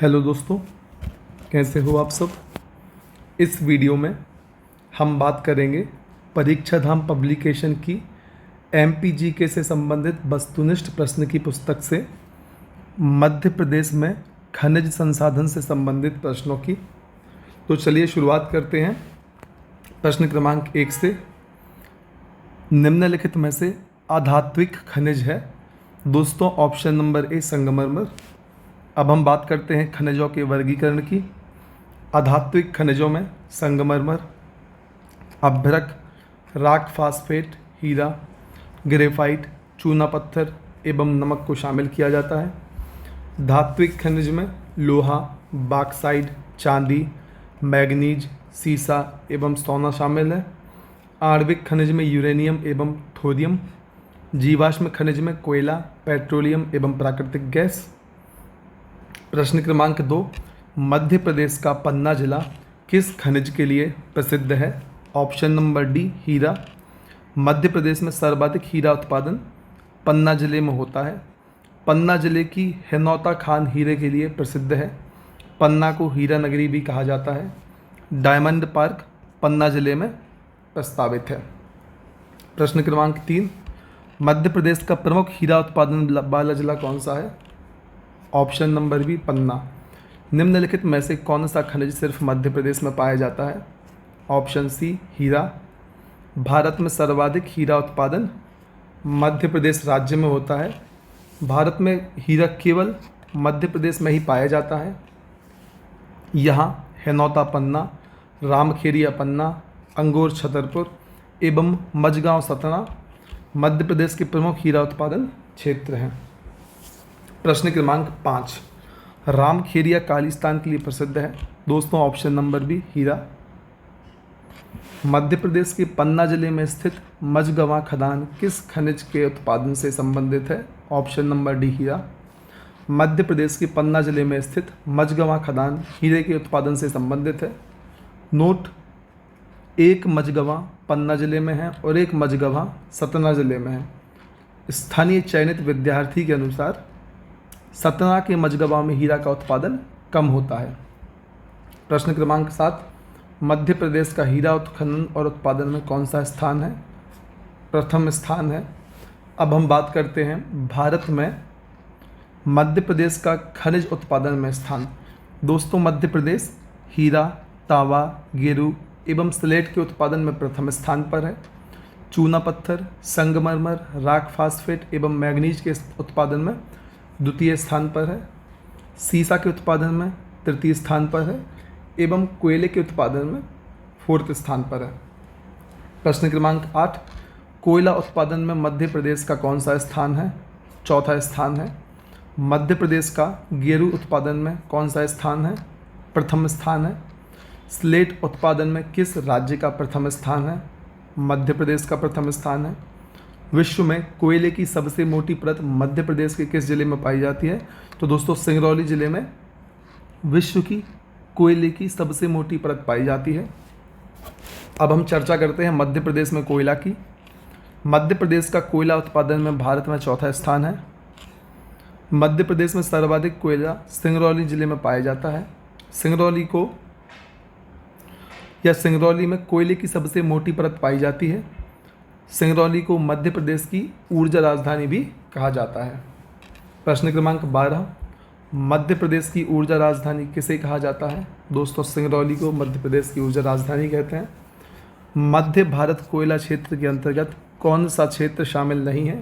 Hello दोस्तों, कैसे हो आप सब। इस वीडियो में हम बात करेंगे परीक्षा धाम पब्लिकेशन की एमपीजीके से संबंधित वस्तुनिष्ठ प्रश्न की पुस्तक से मध्य प्रदेश में खनिज संसाधन से संबंधित प्रश्नों की। तो चलिए शुरुआत करते हैं प्रश्न क्रमांक 1 से। निम्नलिखित में से आधात्विक खनिज है। दोस्तों ऑप्शन नंबर ए संगमरमर। अब हम बात करते हैं खनिजों के वर्गीकरण की। आधात्विक खनिजों में संगमरमर, अभ्रक, राक फास्फेट, हीरा, ग्रेफाइट, चूना पत्थर एवं नमक को शामिल किया जाता है। धात्विक खनिज में लोहा, बॉक्साइट, चांदी, मैग्नीज, सीसा एवं सोना शामिल है। आणविक खनिज में यूरेनियम एवं थोरियम। जीवाश्म खनिज में कोयला, पेट्रोलियम एवं प्राकृतिक गैस। प्रश्न क्रमांक 2, मध्य प्रदेश का पन्ना जिला किस खनिज के लिए प्रसिद्ध है। ऑप्शन नंबर डी हीरा। मध्य प्रदेश में सर्वाधिक हीरा उत्पादन पन्ना जिले में होता है। पन्ना जिले की हिनौता खान हीरे के लिए प्रसिद्ध है। पन्ना को हीरा नगरी भी कहा जाता है। डायमंड पार्क पन्ना जिले में प्रस्तावित है। प्रश्न क्रमांक 3, मध्य प्रदेश का प्रमुख हीरा उत्पादन वाला जिला कौन सा है। ऑप्शन नंबर बी पन्ना। निम्नलिखित में से कौन सा खनिज सिर्फ मध्य प्रदेश में पाया जाता है। ऑप्शन सी हीरा। भारत में सर्वाधिक हीरा उत्पादन मध्य प्रदेश राज्य में होता है। भारत में हीरा केवल मध्य प्रदेश में ही पाया जाता है। यहाँ हिनौता पन्ना, रामखेरिया पन्ना, अंगोर छतरपुर एवं मझगांव सतना मध्य प्रदेश के प्रमुख हीरा उत्पादन क्षेत्र हैं। प्रश्न क्रमांक 5, रामखेरिया कालीस्थान के लिए प्रसिद्ध है। दोस्तों ऑप्शन नंबर बी हीरा। मध्य प्रदेश के पन्ना जिले में स्थित मझगवां खदान किस खनिज के उत्पादन से संबंधित है। ऑप्शन नंबर डी हीरा। मध्य प्रदेश के पन्ना जिले में स्थित मझगवां खदान हीरे के उत्पादन से संबंधित है। नोट, एक मझगवां पन्ना जिले में है और एक मझगवां सतना जिले में है। स्थानीय चयनित विद्यार्थी के अनुसार सतना के मझगवां में हीरा का उत्पादन कम होता है। प्रश्न क्रमांक 7, मध्य प्रदेश का हीरा उत्खनन और उत्पादन में कौन सा स्थान है। प्रथम स्थान है। अब हम बात करते हैं भारत में मध्य प्रदेश का खनिज उत्पादन में स्थान। दोस्तों मध्य प्रदेश हीरा, तांबा, गेरू एवं स्लेट के उत्पादन में प्रथम स्थान पर है। चूना पत्थर, संगमरमर, राक फास्फेट एवं मैग्नीज के उत्पादन में द्वितीय स्थान पर है। सीसा के उत्पादन में तृतीय स्थान पर है एवं कोयले के उत्पादन में 4th स्थान पर है। प्रश्न क्रमांक 8, कोयला उत्पादन में मध्य प्रदेश का कौन सा स्थान है। चौथा स्थान है। मध्य प्रदेश का गेरू उत्पादन में कौन सा स्थान है। प्रथम स्थान है। स्लेट उत्पादन में किस राज्य का प्रथम स्थान है। मध्य प्रदेश का प्रथम स्थान है। विश्व में कोयले की सबसे मोटी परत मध्य प्रदेश के किस जिले में पाई जाती है। तो दोस्तों सिंगरौली जिले में विश्व की कोयले की सबसे मोटी परत पाई जाती है। अब हम चर्चा करते हैं मध्य प्रदेश में कोयला की। मध्य प्रदेश का कोयला उत्पादन में भारत में चौथा स्थान है। मध्य प्रदेश में सर्वाधिक कोयला सिंगरौली जिले में पाया जाता है। सिंगरौली में कोयले की सबसे मोटी परत पाई जाती है। सिंगरौली को मध्य प्रदेश की ऊर्जा राजधानी भी कहा जाता है। प्रश्न क्रमांक 12, मध्य प्रदेश की ऊर्जा राजधानी किसे कहा जाता है। दोस्तों सिंगरौली को मध्य प्रदेश की ऊर्जा राजधानी कहते हैं। मध्य भारत कोयला क्षेत्र के अंतर्गत कौन सा क्षेत्र शामिल नहीं है।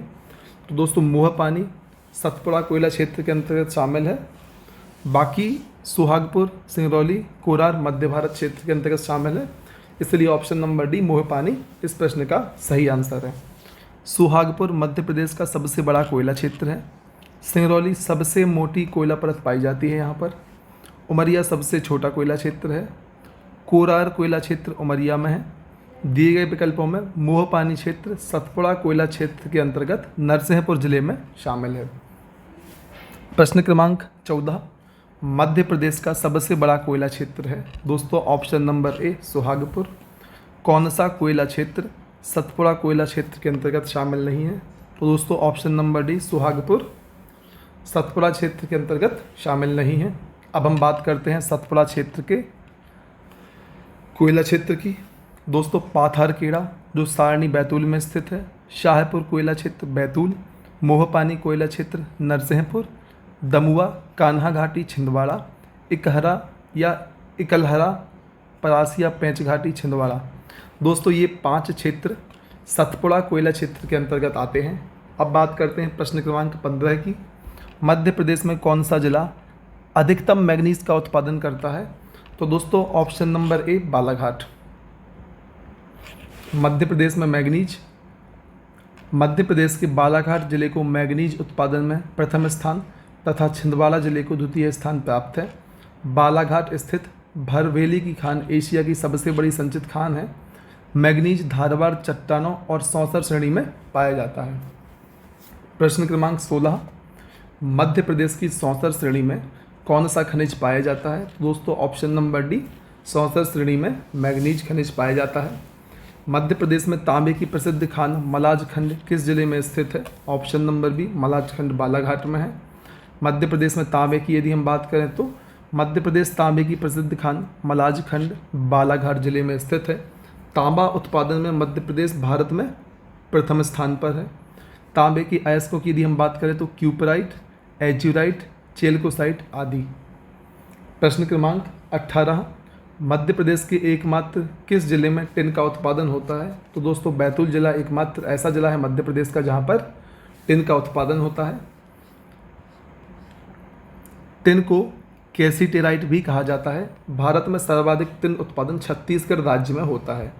तो दोस्तों मोहपानी, सतपुड़ा कोयला क्षेत्र के अंतर्गत शामिल है। बाकी सुहागपुर, सिंगरौली, कोरार मध्य भारत क्षेत्र के अंतर्गत शामिल है। इसलिए ऑप्शन नंबर डी मोहपानी इस प्रश्न का सही आंसर है। सुहागपुर मध्य प्रदेश का सबसे बड़ा कोयला क्षेत्र है। सिंगरौली सबसे मोटी कोयला परत पाई जाती है यहाँ पर। उमरिया सबसे छोटा कोयला क्षेत्र है। कोरार कोयला क्षेत्र उमरिया में है। दिए गए विकल्पों में मोहपानी क्षेत्र सतपुड़ा कोयला क्षेत्र के अंतर्गत नरसिंहपुर जिले में शामिल है। प्रश्न क्रमांक 14, मध्य प्रदेश का सबसे बड़ा कोयला क्षेत्र है। दोस्तों ऑप्शन नंबर ए सुहागपुर। कौन सा कोयला क्षेत्र सतपुड़ा कोयला क्षेत्र के अंतर्गत शामिल नहीं है। तो दोस्तों option number D Suhagpur Satpura क्षेत्र के अंतर्गत शामिल नहीं है। अब हम बात करते हैं सतपुड़ा क्षेत्र के कोयला क्षेत्र की। दोस्तों पाथरखेड़ा जो सारणी बैतूल में स्थित है, शाहपुर कोयला क्षेत्र बैतूल, मोहपानी कोयला क्षेत्र नरसिंहपुर, दमुआ कान्हा घाटी छिंदवाड़ा, इकहरा या इकलहरा परासिया पेंच घाटी छिंदवाड़ा। दोस्तों ये 5 क्षेत्र सतपुड़ा कोयला क्षेत्र के अंतर्गत आते हैं। अब बात करते हैं प्रश्न क्रमांक 15 की। मध्य प्रदेश में कौन सा जिला अधिकतम मैग्नीज का उत्पादन करता है? तो दोस्तों option number A Balaghat. Madhya Pradesh में मैग्नीज, मध्य प्रदेश के बालाघाट जिले को मैग्नीज उत्पादन में प्रथम स्थान तथा छिंदवाड़ा जिले को द्वितीय स्थान प्राप्त है। बालाघाट स्थित भरवेली की खान एशिया की सबसे बड़ी संचित खान है। मैग्नीज धारवाड़ चट्टानों और सौंसर श्रेणी में पाया जाता है। प्रश्न क्रमांक 16, मध्य प्रदेश की सौंसर श्रेणी में कौन सा खनिज पाया जाता है? दोस्तों ऑप्शन नंबर डी, सौंसर श्रेणी में मैग्नीज खनिज पाया जाता है। मध्य प्रदेश में तांबे की प्रसिद्ध खान मलाज खंड किस जिले में स्थित है? ऑप्शन नंबर बी, मलाज खंड बालाघाट में है। मध्य प्रदेश में तांबे की यदि हम बात करें तो मध्य प्रदेश तांबे की प्रसिद्ध खान मलाज खंड बालाघाट जिले में स्थित है। तांबा उत्पादन में मध्य प्रदेश भारत में प्रथम स्थान पर है। तांबे की अयस्कों की यदि हम बात करें तो क्यूपराइट, एज्यूराइट, चेल्कोसाइट आदि। प्रश्न क्रमांक 18, मध्य प्रदेश के एकमात्र किस जिले में टिन का उत्पादन होता है? तो दोस्तों बैतूल जिला एकमात्र ऐसा जिला है मध्य प्रदेश का जहां पर टिन का उत्पादन होता है। टिन को कैसीटेराइट भी कहा जाता है। भारत में सर्वाधिक टिन उत्पादन छत्तीसगढ़ राज्य में होता है।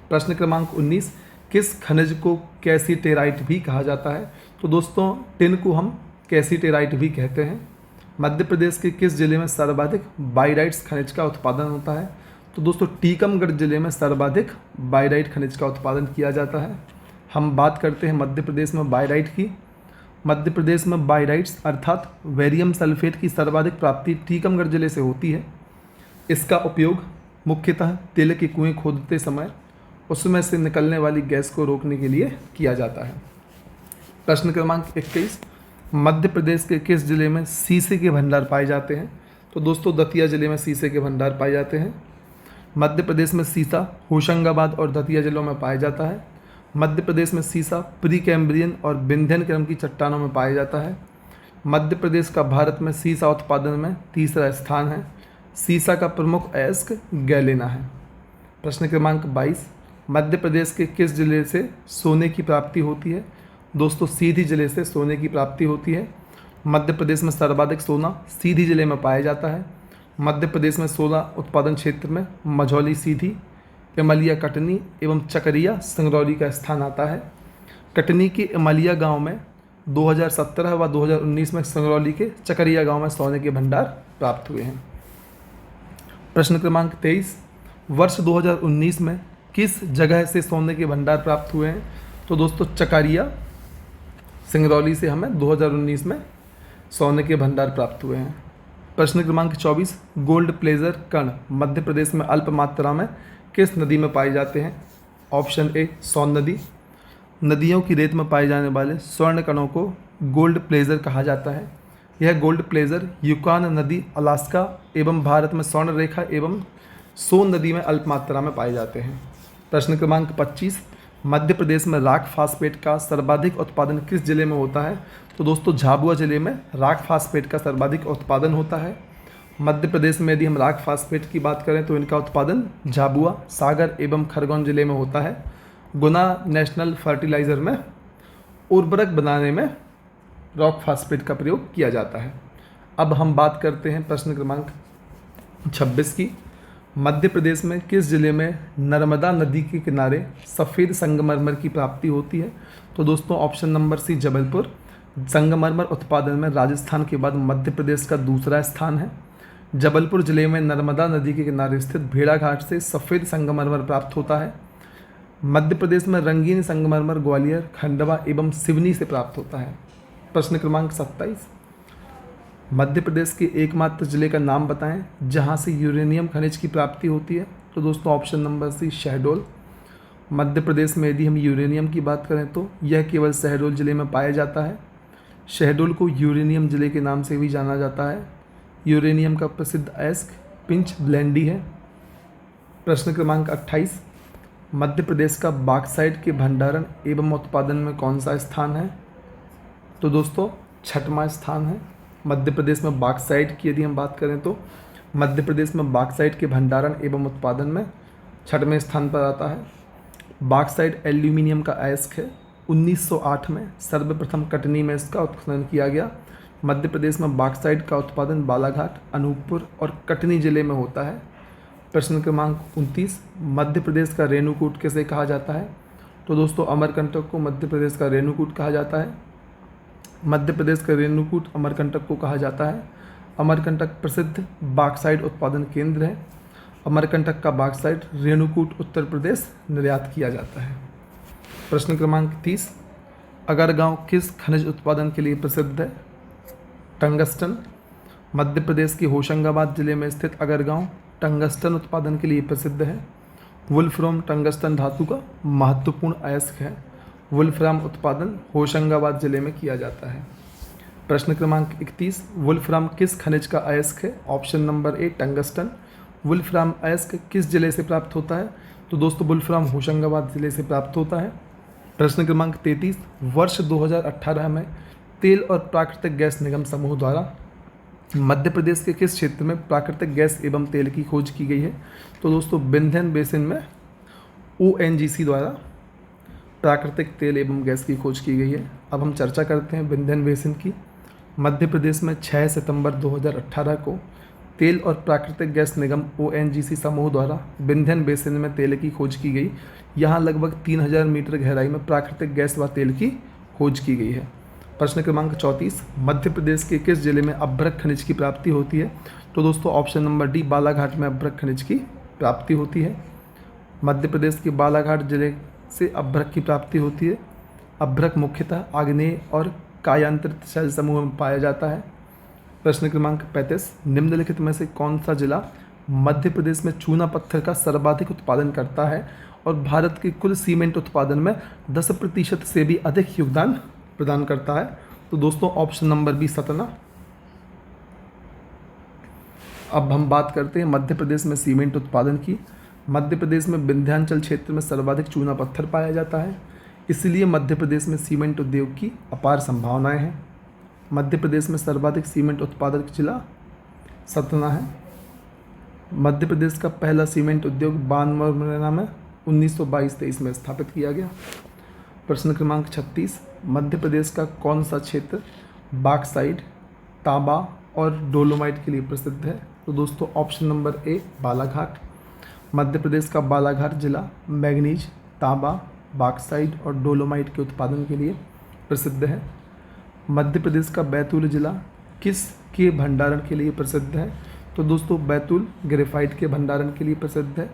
प्रश्न क्रमांक 19, किस खनिज को कैसीटेराइट भी कहा जाता है? तो दोस्तों टिन को हम कैसीटेराइट भी कहते हैं। मध्य प्रदेश के किस जिले में सर्वाधिक बाइराइट्स खनिज का उत्पादन होता है? तो दोस्तों टीकमगढ़ जिले में सर्वाधिक बाइराइट खनिज का उत्पादन किया जाता है। हम बात करते हैं मध्य प्रदेश में बाइराइट की। मध्य प्रदेश में बाइराइट्स अर्थात वेरियम सल्फेट की सर्वाधिक प्राप्ति टीकमगढ़ जिले से होती है। इसका उपयोग मुख्यतः तेल के कुएं खोदते समय उसमें से निकलने वाली गैस को रोकने के लिए किया जाता है। प्रश्न क्रमांक 21, मध्य प्रदेश के किस जिले में सीसे के भंडार पाए जाते हैं? तो दोस्तों दतिया जिले में सीसे के भंडार पाए जाते हैं। मध्य प्रदेश में सीसा होशंगाबाद और दतिया जिलों में पाया जाता है। मध्य प्रदेश में सीसा प्री कैम्ब्रियन और विंध्यन क्रम की चट्टानों में पाया जाता है। मध्य प्रदेश का भारत में सीसा उत्पादन में तीसरा स्थान है। सीसा का प्रमुख अयस्क गैलेना है। प्रश्न क्रमांक 22, मध्य प्रदेश के किस जिले से सोने की प्राप्ति होती है? दोस्तों सीधी जिले से सोने की प्राप्ति होती है। मध्य प्रदेश में सर्वाधिक सोना सीधी जिले में पाया जाता है। मध्य प्रदेश में सोना उत्पादन क्षेत्र में मझौली सीधी, इमलिया कटनी एवं चकरिया सिंगरौली का स्थान आता है। कटनी के इमलिया गांव में 2017 व 2019 में सिंगरौली के चकरिया गांव में सोने के भंडार प्राप्त हुए हैं। प्रश्न क्रमांक 23, वर्ष 2019 में किस जगह से सोने के भंडार प्राप्त हुए हैं? तो दोस्तों चकरिया सिंगरौली से हमें 2019 में सोने के भंडार प्राप्त हुए हैं। प्रश्न क्रमांक 24, गोल्ड प्लेजर कण मध्य प्रदेश में अल्प मात्रा में किस नदी में पाए जाते हैं? ऑप्शन ए सोन नदी। नदियों की रेत में पाए जाने वाले स्वर्ण कणों को गोल्ड प्लेजर कहा जाता है। यह गोल्ड प्लेजर युकान नदी, अलास्का एवं भारत में स्वर्ण रेखा एवं सोन नदी में अल्प मात्रा में पाए जाते हैं। प्रश्न क्रमांक 25, मध्य प्रदेश में राख फास्फेट का सर्वाधिक उत्पादन किस जिले में होता है? तो दोस्तों झाबुआ जिले में राख फास्फेट का सर्वाधिक उत्पादन होता है। मध्य प्रदेश में यदि हम राख फास्फेट की बात करें तो इनका उत्पादन झाबुआ, सागर एवं खरगोन जिले में होता है। गुना नेशनल फर्टिलाइज़र में उर्वरक बनाने में रॉक फास्फेट का प्रयोग किया जाता है। अब हम बात करते हैं प्रश्न क्रमांक 26 की। मध्य प्रदेश में किस जिले में नर्मदा नदी के किनारे सफ़ेद संगमरमर की प्राप्ति होती है? तो दोस्तों ऑप्शन नंबर सी जबलपुर। संगमरमर उत्पादन में राजस्थान के बाद मध्य प्रदेश का दूसरा स्थान है। जबलपुर जिले में नर्मदा नदी के किनारे स्थित भेड़ाघाट से सफ़ेद संगमरमर प्राप्त होता है। मध्य प्रदेश में रंगीन संगमरमर ग्वालियर, खंडवा एवं सिवनी से प्राप्त होता है। प्रश्न क्रमांक 27, मध्य प्रदेश के एकमात्र जिले का नाम बताएं जहां से यूरेनियम खनिज की प्राप्ति होती है? तो दोस्तों option number C Shahdol. Madhya Pradesh में यदि हम यूरेनियम की बात करें तो यह केवल शहडोल जिले में पाया जाता है। शहडोल को यूरेनियम जिले के नाम से भी जाना जाता है। यूरेनियम का प्रसिद्ध अयस्क पिंच ब्लेंडी है। प्रश्न क्रमांक 28, मध्य प्रदेश का बॉक्साइट के भंडारण एवं उत्पादन में कौन सा स्थान है? तो दोस्तों 6वां स्थान है। मध्य प्रदेश में बॉक्साइट की यदि हम बात करें तो मध्य प्रदेश में बॉक्साइट के भंडारण एवं उत्पादन में 6वें स्थान पर आता है। बॉक्साइट एल्यूमिनियम का अयस्क है। 1908 में सर्वप्रथम कटनी में इसका उत्खनन किया गया। मध्य प्रदेश में बॉक्साइट का उत्पादन बालाघाट, अनूपपुर और कटनी जिले में होता है। प्रश्न क्रमांक 29, मध्य प्रदेश का रेणुकूट किसे कहा जाता है? तो दोस्तों अमरकंटक को मध्य प्रदेश का रेणुकूट कहा जाता है। मध्य प्रदेश का रेणुकूट अमरकंटक को कहा जाता है। अमरकंटक प्रसिद्ध बॉक्साइट उत्पादन केंद्र है। अमरकंटक का बॉक्साइट रेणुकूट उत्तर प्रदेश निर्यात किया जाता है। प्रश्न क्रमांक 30, अगरगांव किस खनिज उत्पादन के लिए प्रसिद्ध है? टंगस्टन। मध्य प्रदेश के होशंगाबाद जिले में स्थित अगरगांव टंगस्टन उत्पादन के लिए प्रसिद्ध है। वुल्फ्राम टंगस्टन धातु का महत्वपूर्ण अयस्क है। वुल्फ्राम उत्पादन होशंगाबाद जिले में किया जाता है। प्रश्न क्रमांक 31, वुल्फ्राम किस खनिज का अयस्क है? Option number A tungsten. Wolfram अयस्क किस जिले से प्राप्त होता है? तो दोस्तों वुल्फ्राम होशंगाबाद जिले से प्राप्त होता है। प्रश्न क्रमांक 33, वर्ष 2018 में तेल और प्राकृतिक गैस निगम समूह द्वारा मध्य प्रदेश के किस क्षेत्र में प्राकृतिक गैस एवं तेल की खोज की गई है? तो दोस्तों विंध्यन बेसिन में ONGC द्वारा प्राकृतिक तेल एवं गैस की खोज की गई है। अब हम चर्चा करते हैं विंध्यन बेसिन की। मध्य प्रदेश में 6 सितंबर 2018 को तेल और प्राकृतिक गैस निगम ONGC समूह द्वारा विंध्यन बेसिन में तेल की खोज की गई। यहाँ लगभग 3000 मीटर गहराई में प्राकृतिक गैस व तेल की खोज की गई है। प्रश्न क्रमांक 34, मध्य प्रदेश के किस जिले में अभ्रक खनिज की प्राप्ति होती है? तो दोस्तों ऑप्शन नंबर डी बालाघाट में अभ्रक खनिज की प्राप्ति होती है। मध्य प्रदेश के बालाघाट जिले से अभ्रक की प्राप्ति होती है। अभ्रक मुख्यतः आग्नेय और कायांतरित शैल समूह में पाया जाता है। प्रश्न क्रमांक 35, निम्नलिखित में से कौन सा जिला मध्य प्रदेश में चूना पत्थर का सर्वाधिक उत्पादन करता है और भारत के कुल सीमेंट उत्पादन में 10% से भी अधिक योगदान प्रदान करता है? तो दोस्तों ऑप्शन नंबर बी सतना। अब हम बात करते हैं मध्य प्रदेश में सीमेंट उत्पादन की। मध्य प्रदेश में विंध्याचल क्षेत्र में सर्वाधिक चूना पत्थर पाया जाता है, इसलिए मध्य प्रदेश में सीमेंट उद्योग की अपार संभावनाएं हैं। मध्य प्रदेश में सर्वाधिक सीमेंट उत्पादक जिला सतना है। मध्य प्रदेश का पहला सीमेंट उद्योग बानमौरा में 1922-23 में स्थापित किया गया। प्रश्न क्रमांक 36, मध्य प्रदेश का कौन सा क्षेत्र बॉक्साइट, तांबा और डोलोमाइट के लिए प्रसिद्ध है? तो दोस्तों option number A Balaghat. Madhya Pradesh का बालाघाट जिला मैग्नीज, तांबा, बॉक्साइट और डोलोमाइट के उत्पादन के लिए प्रसिद्ध है। मध्य प्रदेश का बैतूल जिला किस के भंडारण के लिए प्रसिद्ध है? तो दोस्तों बैतूल ग्रेफाइट के भंडारण के लिए प्रसिद्ध है।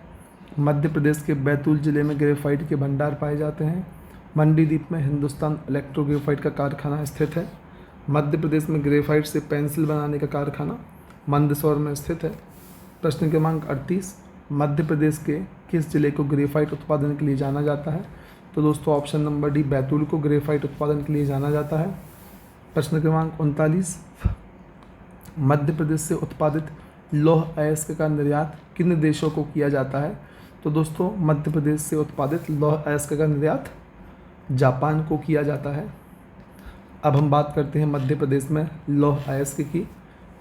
मध्य प्रदेश के बैतूल जिले में ग्रेफाइट के भंडार पाए जाते हैं। मंडीदीप में हिंदुस्तान इलेक्ट्रो ग्रेफाइट का कारखाना स्थित है। मध्य प्रदेश में ग्रेफाइट से पेंसिल बनाने का कारखाना मंदसौर में स्थित है। प्रश्न क्रमांक 38, मध्य प्रदेश के किस जिले को ग्रेफाइट उत्पादन के लिए जाना जाता है? तो दोस्तों ऑप्शन नंबर डी बैतूल को ग्रेफाइट उत्पादन के लिए जाना जाता है। प्रश्न क्रमांक 39, मध्य प्रदेश से उत्पादित लौह अयस्क का निर्यात किन देशों को किया जाता है? तो दोस्तों मध्य प्रदेश से उत्पादित लौह अयस्क का निर्यात जापान को किया जाता है। अब हम बात करते हैं मध्य प्रदेश में लौह अयस्क की।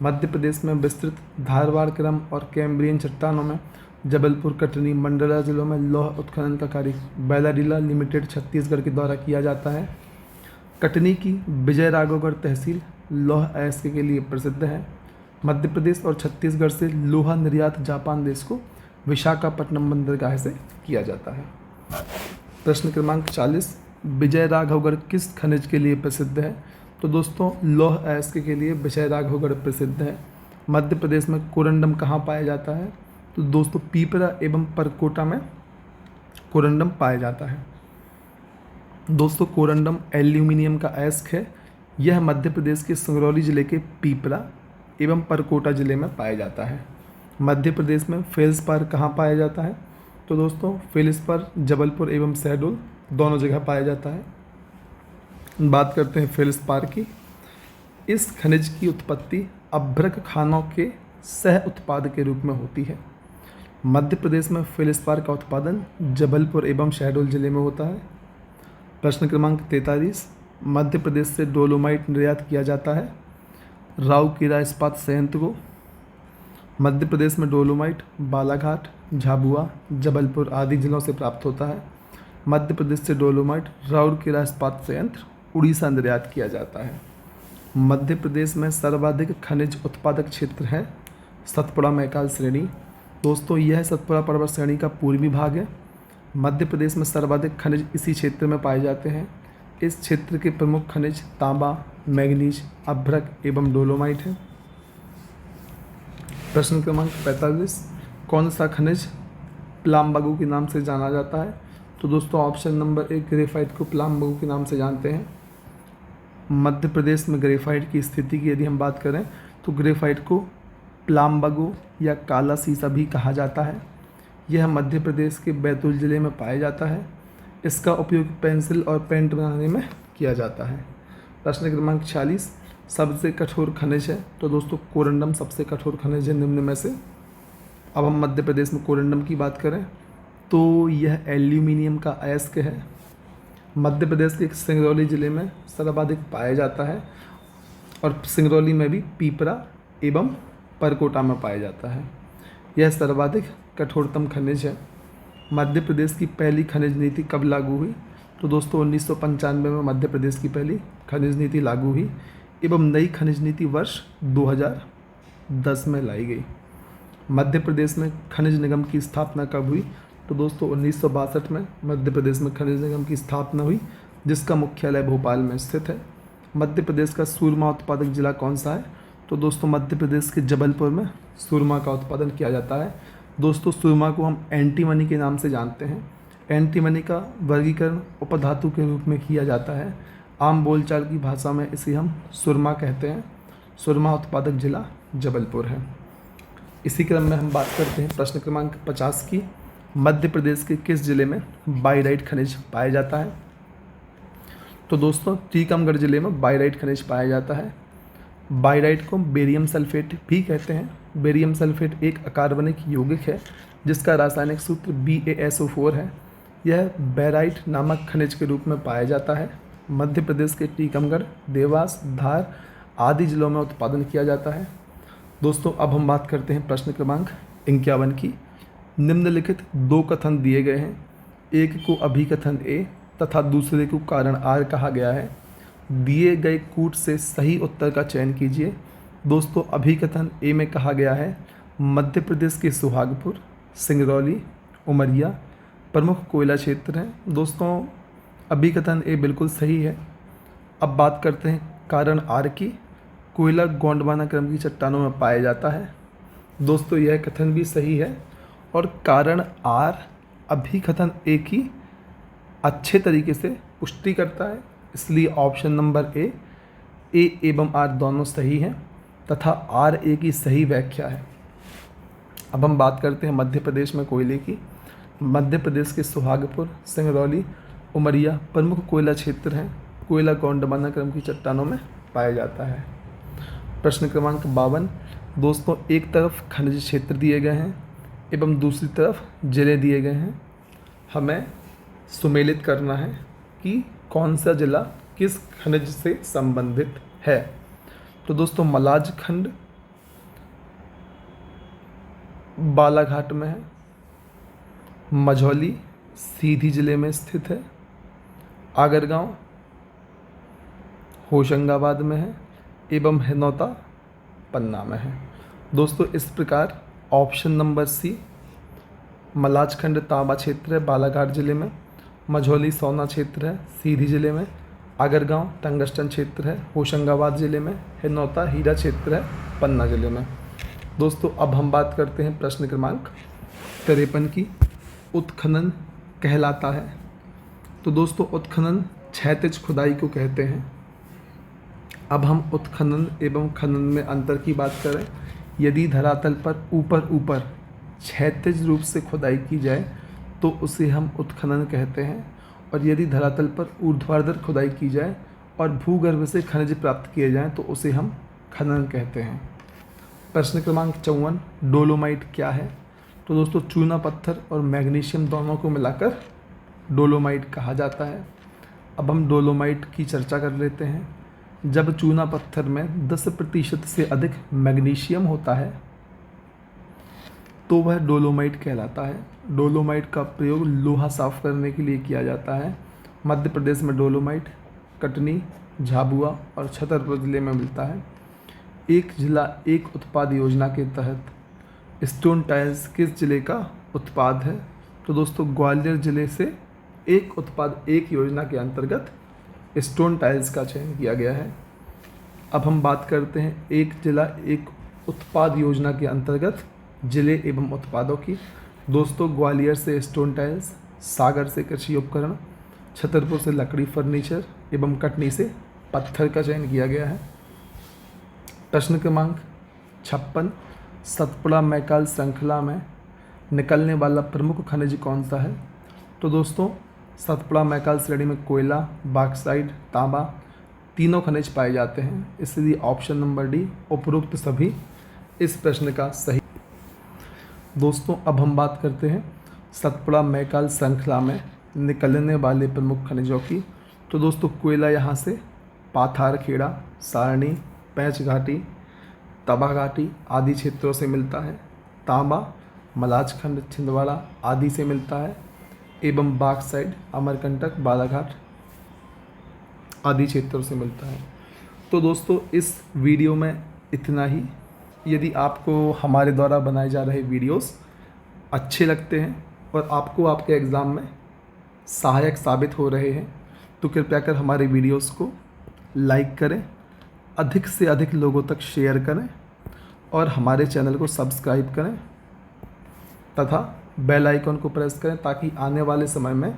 मध्य प्रदेश में विस्तृत धारवाड़ क्रम और कैम्ब्रियन चट्टानों में जबलपुर, कटनी, मंडला जिलों में लौह उत्खनन का कार्य बैलाडीला लिमिटेड छत्तीसगढ़ के द्वारा किया जाता है। कटनी की विजय राघवगढ़ तहसील लौह अयस्क के लिए प्रसिद्ध है। मध्य प्रदेश और छत्तीसगढ़ से लोहा निर्यात जापान देश को विशाखापट्टनम बंदरगाह से किया जाता है। प्रश्न क्रमांक 40, विजय राघवगढ़ किस खनिज के लिए प्रसिद्ध है? तो दोस्तों लौह अयस्क के लिए विजय राघवगढ़ प्रसिद्ध है। मध्य प्रदेश में कोरंडम कहाँ पाया जाता है? तो दोस्तों पीपरा एवं परकोटा में कोरंडम पाया जाता है। दोस्तों कोरंडम एल्यूमिनियम का अयस्क है। यह मध्य प्रदेश के सिंगरौली जिले के पीपरा एवं परकोटा जिले में पाया जाता है। मध्य प्रदेश में फेल्सपार कहाँ पाया जाता है? तो दोस्तों फेल्सपार जबलपुर एवं शहडोल दोनों जगह पाया जाता है। बात करते हैं फेल्सपार की। इस खनिज की उत्पत्ति अभ्रक खानों के सह उत्पाद के रूप में होती है। मध्य प्रदेश में फेलिस्पार का उत्पादन जबलपुर एवं शहडोल जिले में होता है। प्रश्न क्रमांक 43, मध्य प्रदेश से डोलोमाइट निर्यात किया जाता है। राउरकेला इस्पात संयंत्र को मध्य प्रदेश में डोलोमाइट बालाघाट, झाबुआ, जबलपुर आदि जिलों से प्राप्त होता है। मध्य प्रदेश से डोलोमाइट राउरकेला इस्पात संयंत्र उड़ीसा निर्यात किया जाता है। मध्य प्रदेश में सर्वाधिक खनिज उत्पादक क्षेत्र है सतपुड़ा मैकाल श्रेणी। दोस्तों, यह सतपुड़ा पर्वत श्रेणी का पूर्वी भाग है। मध्य प्रदेश में सर्वाधिक खनिज इसी क्षेत्र में पाए जाते हैं। इस क्षेत्र के प्रमुख खनिज तांबा, मैग्नीज, अभ्रक एवं डोलोमाइट है। प्रश्न क्रमांक 45, कौन सा खनिज प्लाम्बागू के नाम से जाना जाता है? तो दोस्तों ऑप्शन नंबर 1 ग्रेफाइट को प्लाम्बागू के नाम से जानते हैं। मध्य प्रदेश में ग्रेफाइट की स्थिति की यदि हम बात करें तो ग्रेफाइट को प्लाम्बागू या काला सीसा भी कहा जाता है। यह मध्य प्रदेश के बैतूल जिले में पाया जाता है। इसका उपयोग पेंसिल और पेंट बनाने में किया जाता है। प्रश्न क्रमांक 46, सबसे कठोर खनिज है? तो दोस्तों कोरंडम सबसे कठोर खनिज है निम्न में से। अब हम मध्य प्रदेश में कोरंडम की बात करें तो यह एल्यूमिनियम का अयस्क है। मध्य प्रदेश के सिंगरौली जिले में सर्वाधिक पाया जाता है और सिंगरौली में भी पीपरा एवं परकोटा में पाया जाता है। यह सर्वाधिक कठोरतम खनिज है। मध्य प्रदेश की पहली खनिज नीति कब लागू हुई? तो दोस्तों 1995 में मध्य प्रदेश की पहली खनिज नीति लागू हुई एवं नई खनिज नीति वर्ष 2010 में लाई गई। मध्य प्रदेश में खनिज निगम की स्थापना कब हुई? तो दोस्तों 1962 में मध्य प्रदेश में खनिज निगम की स्थापना हुई, जिसका मुख्यालय भोपाल में स्थित है। मध्य प्रदेश का सूरमा उत्पादक जिला कौन सा है? तो दोस्तों मध्य प्रदेश के जबलपुर में सूरमा का उत्पादन किया जाता है। दोस्तों सूरमा को हम एंटीमनी के नाम से जानते हैं। एंटीमनी का वर्गीकरण उपधातु के रूप में किया जाता है। आम बोलचाल की भाषा में इसे हम सुरमा कहते हैं। सुरमा उत्पादक जिला जबलपुर है। इसी क्रम में हम बात करते हैं प्रश्न क्रमांक 50 की। मध्य प्रदेश के किस जिले में बाइराइट खनिज पाया जाता है? तो दोस्तों टीकमगढ़ जिले में बाइराइट खनिज पाया जाता है। बाइराइट को बेरियम सल्फेट भी कहते हैं। बेरियम सल्फेट एक अकार्बनिक यौगिक है जिसका रासायनिक सूत्र BaSO4 है। यह बैराइट नामक खनिज के रूप में पाया जाता है। मध्य प्रदेश के टीकमगढ़, देवास, धार आदि जिलों में उत्पादन किया जाता है। दोस्तों अब हम बात करते हैं प्रश्न क्रमांक 51 की। निम्नलिखित दो कथन दिए गए हैं। एक को अभिकथन A तथा दूसरे को कारण R कहा गया है। दिए गए कूट से सही उत्तर का चयन कीजिए। दोस्तों अभिकथन A में कहा गया है मध्य प्रदेश के सुहागपुर, सिंगरौली, उमरिया प्रमुख कोयला क्षेत्र हैं। दोस्तों अभिकथन A बिल्कुल सही है। अब बात करते हैं कारण R की। कोयला गोंडवाना क्रम की चट्टानों में पाया जाता है। दोस्तों यह कथन भी सही है और कारण R अभिकथन A की अच्छे तरीके से पुष्टि करता है, इसलिए ऑप्शन नंबर A एवं R दोनों सही हैं तथा RA की सही व्याख्या है। अब हम बात करते हैं मध्य प्रदेश में कोयले की। मध्य प्रदेश के सुहागपुर, सिंगरौली, उमरिया प्रमुख कोयला क्षेत्र हैं। कोयला गोंडवाना क्रम की चट्टानों में पाया जाता है। प्रश्न क्रमांक 52। दोस्तों एक तरफ खनिज क्षेत्र दिए गए हैं एवं दूसरी तरफ जिले दिए गए हैं। हमें सुमेलित करना है कि कौन सा जिला किस खनिज से संबंधित है। तो दोस्तों मलाज खंड बालाघाट में है। मझौली सीधी जिले में स्थित है। आगरगांव होशंगाबाद में है एवं हिनौता पन्ना में है। दोस्तों इस प्रकार ऑप्शन नंबर C मलाजखंड तांबा क्षेत्र है बालाघाट जिले में, मझौली सोना क्षेत्र है सीधी जिले में, आगरगांव टंगस्टन क्षेत्र है होशंगाबाद जिले में, हिनौता हीरा क्षेत्र है पन्ना जिले में। दोस्तों अब हम बात करते हैं प्रश्न क्रमांक 53 की। उत्खनन कहलाता है। तो दोस्तों उत्खनन क्षैतिज खुदाई को कहते हैं। अब हम उत्खनन एवं खनन में अंतर की बात करें। यदि धरातल पर ऊपर क्षैतिज रूप से खुदाई की जाए तो उसे हम उत्खनन कहते हैं, और यदि धरातल पर ऊर्ध्वाधर खुदाई की जाए और भूगर्भ से खनिज प्राप्त किए जाएं तो उसे हम खनन कहते हैं। प्रश्न क्रमांक 54, डोलोमाइट क्या है? तो दोस्तों चूना पत्थर और मैग्नीशियम दोनों को मिलाकर डोलोमाइट कहा जाता है। अब हम डोलोमाइट की चर्चा कर लेते हैं। जब चूना पत्थर में 10% से अधिक मैग्नीशियम होता है तो वह डोलोमाइट कहलाता है। डोलोमाइट का प्रयोग लोहा साफ करने के लिए किया जाता है। मध्य प्रदेश में डोलोमाइट कटनी, झाबुआ और छतरपुर जिले में मिलता है। एक जिला एक उत्पाद योजना के तहत स्टोन टाइल्स किस जिले का उत्पाद है? तो दोस्तों ग्वालियर जिले से एक उत्पाद एक योजना के अंतर्गत स्टोन टाइल्स का चयन किया गया है। अब हम बात करते हैं एक जिला एक उत्पाद योजना के अंतर्गत जिले एवं उत्पादों की। दोस्तों ग्वालियर से स्टोन टाइल्स, सागर से कृषि उपकरण, छतरपुर से लकड़ी फर्नीचर एवं कटनी से पत्थर का चयन किया गया है। प्रश्न क्रमांक 56, सतपुड़ा मैकाल श्रृंखला में निकलने वाला प्रमुख खनिज कौन सा है? तो दोस्तों सतपुड़ा मैकाल श्रेणी में कोयला, बॉक्साइट, तांबा तीनों खनिज पाए जाते हैं, इसलिए ऑप्शन नंबर डी उपरोक्त सभी इस प्रश्न का सही। दोस्तों अब हम बात करते हैं सतपुड़ा मैकाल श्रृंखला में निकलने वाले प्रमुख खनिजों की। तो दोस्तों कोयला यहाँ से पाथार खेड़ा, सारणी, पैंच घाटी, तबा घाटी आदि क्षेत्रों से मिलता है। तांबा मलाजखंड, छिंदवाड़ा आदि से मिलता है एवं बॉक्साइट अमरकंटक, बालाघाट आदि क्षेत्रों से मिलता है। तो दोस्तों इस वीडियो में इतना ही। यदि आपको हमारे द्वारा बनाए जा रहे वीडियोस अच्छे लगते हैं और आपको आपके एग्ज़ाम में सहायक साबित हो रहे हैं तो कृपया कर हमारे वीडियोस को लाइक करें, अधिक से अधिक लोगों तक शेयर करें और हमारे चैनल को सब्सक्राइब करें तथा बेल आइकन को प्रेस करें ताकि आने वाले समय में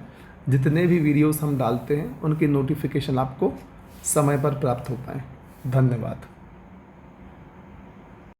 जितने भी वीडियोस हम डालते हैं उनकी नोटिफिकेशन आपको समय पर प्राप्त हो पाए। धन्यवाद।